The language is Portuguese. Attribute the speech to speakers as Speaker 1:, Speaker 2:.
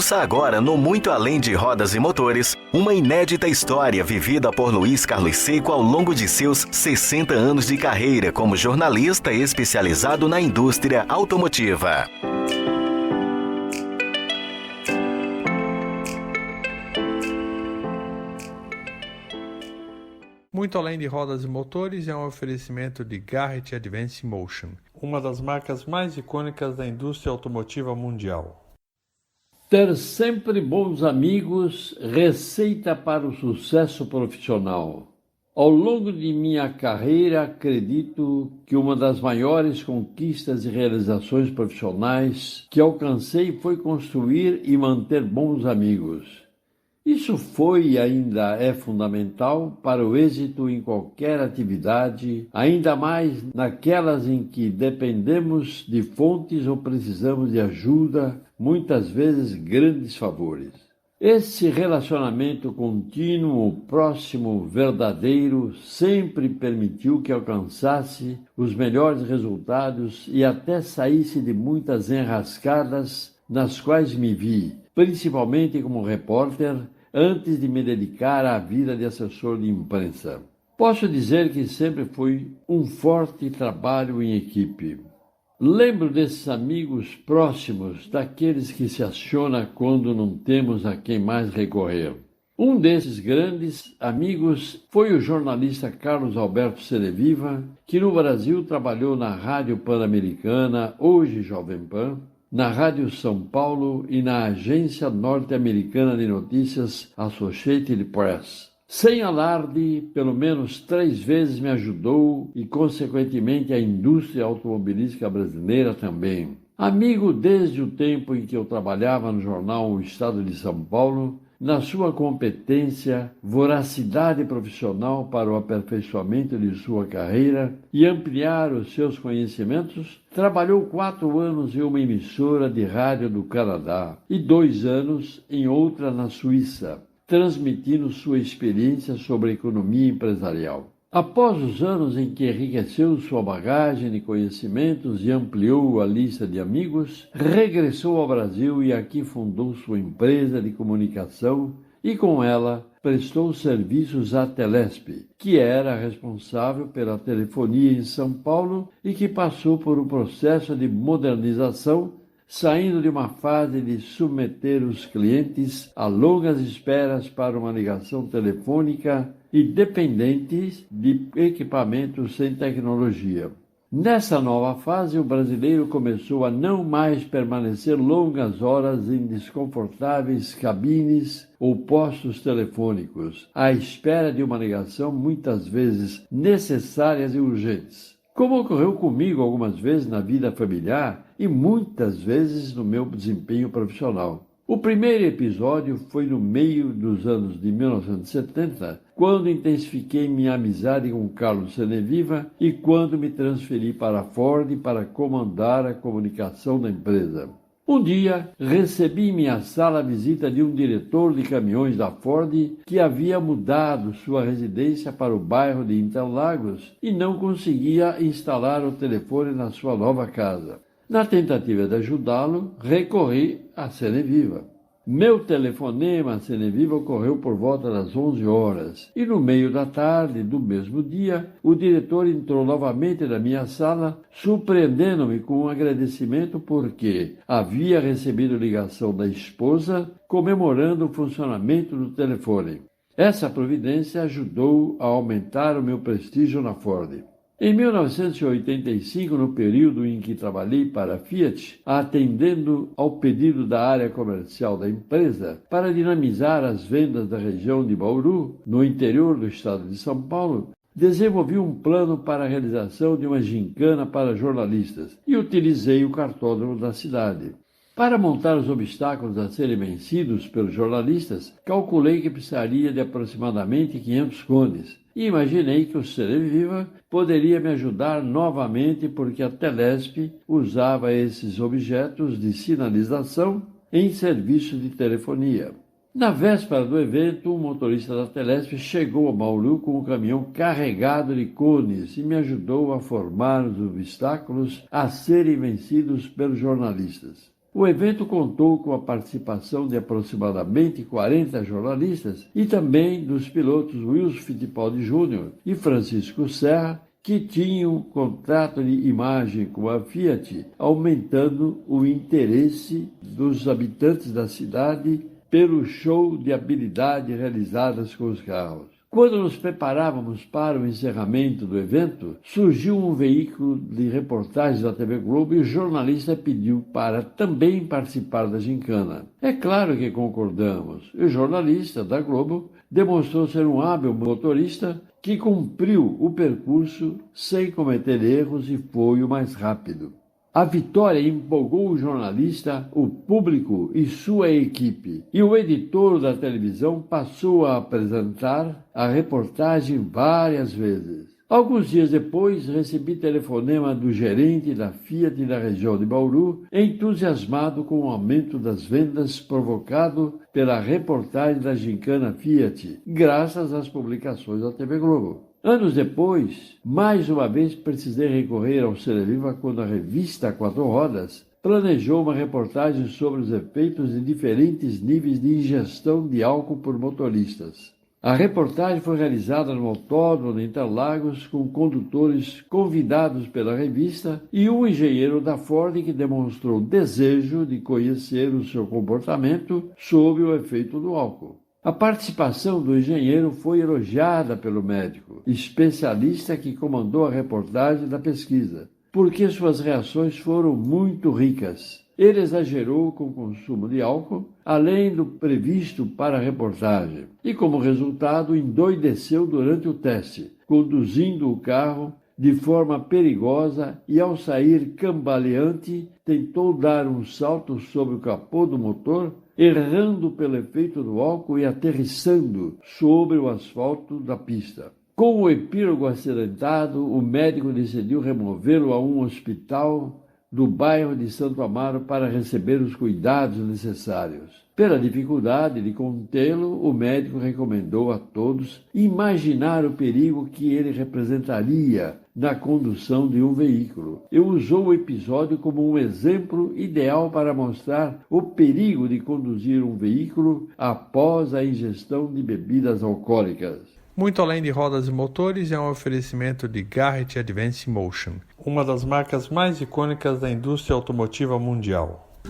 Speaker 1: Ouça agora no Muito Além de Rodas e Motores, uma inédita história vivida por Luiz Carlos Seco ao longo de seus 60 anos de carreira como jornalista especializado na indústria automotiva.
Speaker 2: Muito Além de Rodas e Motores é um oferecimento de Garrett Advance Motion, uma das marcas mais icônicas da indústria automotiva mundial.
Speaker 3: Ter sempre bons amigos, receita para o sucesso profissional. Ao longo de minha carreira, acredito que uma das maiores conquistas e realizações profissionais que alcancei foi construir e manter bons amigos. Isso foi e ainda é fundamental para o êxito em qualquer atividade, ainda mais naquelas em que dependemos de fontes ou precisamos de ajuda, muitas vezes grandes favores. Esse relacionamento contínuo, próximo, verdadeiro, sempre permitiu que alcançasse os melhores resultados e até saísse de muitas enrascadas nas quais me vi, principalmente como repórter, antes de me dedicar à vida de assessor de imprensa. Posso dizer que sempre foi um forte trabalho em equipe. Lembro desses amigos próximos, daqueles que se aciona quando não temos a quem mais recorrer. Um desses grandes amigos foi o jornalista Carlos Alberto Cereviva, que no Brasil trabalhou na Rádio Pan-Americana, hoje Jovem Pan, na Rádio São Paulo e na agência norte-americana de notícias Associated Press. Sem alarde, pelo menos 3 vezes me ajudou e, consequentemente, a indústria automobilística brasileira também. Amigo desde o tempo em que eu trabalhava no jornal O Estado de São Paulo, na sua competência, voracidade profissional para o aperfeiçoamento de sua carreira e ampliar os seus conhecimentos, trabalhou 4 anos em uma emissora de rádio do Canadá e 2 anos em outra na Suíça, transmitindo sua experiência sobre a economia empresarial. Após os anos em que enriqueceu sua bagagem de conhecimentos e ampliou a lista de amigos, regressou ao Brasil e aqui fundou sua empresa de comunicação e, com ela, prestou serviços à Telesp, que era responsável pela telefonia em São Paulo e que passou por um processo de modernização, saindo de uma fase de submeter os clientes a longas esperas para uma ligação telefônica e dependentes de equipamentos sem tecnologia. Nessa nova fase, o brasileiro começou a não mais permanecer longas horas em desconfortáveis cabines ou postos telefônicos, à espera de uma ligação muitas vezes necessárias e urgentes. Como ocorreu comigo algumas vezes na vida familiar e muitas vezes no meu desempenho profissional. O primeiro episódio foi no meio dos anos de 1970, quando intensifiquei minha amizade com Carlos Cereviva e quando me transferi para a Ford para comandar a comunicação da empresa. Um dia, recebi em minha sala a visita de um diretor de caminhões da Ford que havia mudado sua residência para o bairro de Interlagos e não conseguia instalar o telefone na sua nova casa. Na tentativa de ajudá-lo, recorri a Cereviva. Meu telefonema a Cereviva ocorreu por volta das 11 horas e no meio da tarde do mesmo dia, o diretor entrou novamente na minha sala, surpreendendo-me com um agradecimento porque havia recebido ligação da esposa comemorando o funcionamento do telefone. Essa providência ajudou a aumentar o meu prestígio na Ford. Em 1985, no período em que trabalhei para a Fiat, atendendo ao pedido da área comercial da empresa para dinamizar as vendas da região de Bauru, no interior do estado de São Paulo, desenvolvi um plano para a realização de uma gincana para jornalistas e utilizei o cartódromo da cidade. Para montar os obstáculos a serem vencidos pelos jornalistas, calculei que precisaria de aproximadamente 500 cones e imaginei que o Cereviva poderia me ajudar novamente porque a Telesp usava esses objetos de sinalização em serviços de telefonia. Na véspera do evento, um motorista da Telesp chegou a Bauru com um caminhão carregado de cones e me ajudou a formar os obstáculos a serem vencidos pelos jornalistas. O evento contou com a participação de aproximadamente 40 jornalistas e também dos pilotos Wilson Fittipaldi Jr. e Francisco Serra, que tinham contrato de imagem com a Fiat, aumentando o interesse dos habitantes da cidade pelo show de habilidade realizadas com os carros. Quando nos preparávamos para o encerramento do evento, surgiu um veículo de reportagens da TV Globo e o jornalista pediu para também participar da gincana. É claro que concordamos. O jornalista da Globo demonstrou ser um hábil motorista que cumpriu o percurso sem cometer erros e foi o mais rápido. A vitória empolgou o jornalista, o público e sua equipe, e o editor da televisão passou a apresentar a reportagem várias vezes. Alguns dias depois, recebi telefonema do gerente da Fiat da região de Bauru, entusiasmado com o aumento das vendas provocado pela reportagem da gincana Fiat, graças às publicações da TV Globo. Anos depois, mais uma vez precisei recorrer ao Cereviva quando a revista Quatro Rodas planejou uma reportagem sobre os efeitos de diferentes níveis de ingestão de álcool por motoristas. A reportagem foi realizada no autódromo de Interlagos com condutores convidados pela revista e um engenheiro da Ford que demonstrou desejo de conhecer o seu comportamento sob o efeito do álcool. A participação do engenheiro foi elogiada pelo médico, especialista que comandou a reportagem da pesquisa, porque suas reações foram muito ricas. Ele exagerou com o consumo de álcool, além do previsto para a reportagem, e como resultado endoideceu durante o teste, conduzindo o carro de forma perigosa e, ao sair cambaleante, tentou dar um salto sobre o capô do motor, errando pelo efeito do álcool e aterrissando sobre o asfalto da pista. Com o epílogo acidentado, o médico decidiu removê-lo a um hospital do bairro de Santo Amaro para receber os cuidados necessários. Pela dificuldade de contê-lo, o médico recomendou a todos imaginar o perigo que ele representaria na condução de um veículo. E usou o episódio como um exemplo ideal para mostrar o perigo de conduzir um veículo após a ingestão de bebidas alcoólicas.
Speaker 2: Muito Além de Rodas e Motores é um oferecimento de Garrett Advance Motion, uma das marcas mais icônicas da indústria automotiva mundial.